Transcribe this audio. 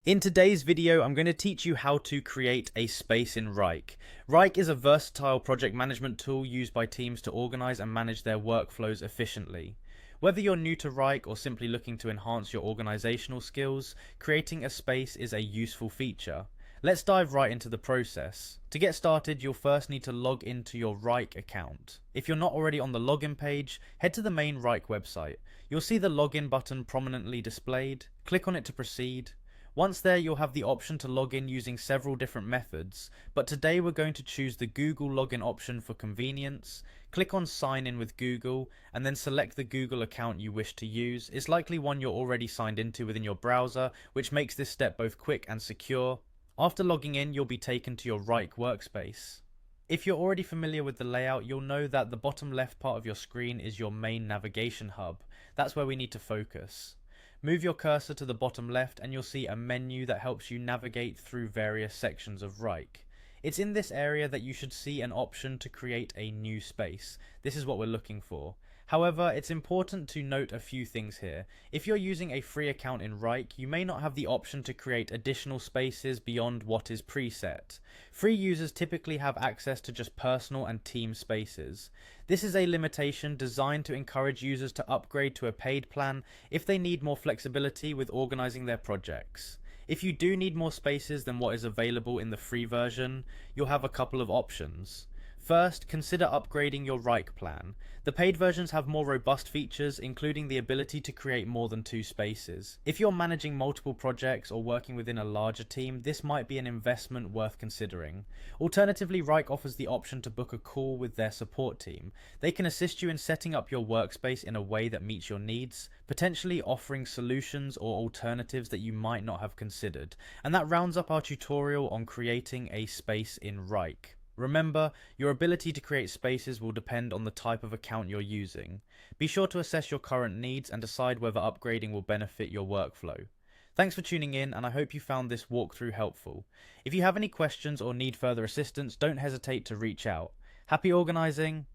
In today's video, I'm going to teach you how to create a space in Wrike. Wrike is a versatile project management tool used by teams to organize and manage their workflows efficiently. Whether you're new to Wrike or simply looking to enhance your organizational skills, creating a space is a useful feature. Let's dive right into the process. To get started, you'll first need to log into your Wrike account. If you're not already on the login page, head to the main Wrike website. You'll see the login button prominently displayed. Click on it to proceed. Once there, you'll have the option to log in using several different methods, but today we're going to choose the Google login option for convenience. Click on sign in with Google and then select the Google account you wish to use. It's likely one you're already signed into within your browser, which makes this step both quick and secure. After logging in, you'll be taken to your Wrike workspace. If you're already familiar with the layout, you'll know that the bottom left part of your screen is your main navigation hub. That's where we need to focus. Move your cursor to the bottom left and you'll see a menu that helps you navigate through various sections of Wrike. It's in this area that you should see an option to create a new space. This is what we're looking for. However, it's important to note a few things here. If you're using a free account in Wrike, you may not have the option to create additional spaces beyond what is preset. Free users typically have access to just personal and team spaces. This is a limitation designed to encourage users to upgrade to a paid plan if they need more flexibility with organizing their projects. If you do need more spaces than what is available in the free version, you'll have a couple of options. First, consider upgrading your Wrike plan. The paid versions have more robust features, including the ability to create more than 2 spaces. If you're managing multiple projects or working within a larger team, this might be an investment worth considering. Alternatively, Wrike offers the option to book a call with their support team. They can assist you in setting up your workspace in a way that meets your needs, potentially offering solutions or alternatives that you might not have considered. And that rounds up our tutorial on creating a space in Wrike. Remember, your ability to create spaces will depend on the type of account you're using. Be sure to assess your current needs and decide whether upgrading will benefit your workflow. Thanks for tuning in, and I hope you found this walkthrough helpful. If you have any questions or need further assistance, don't hesitate to reach out. Happy organizing!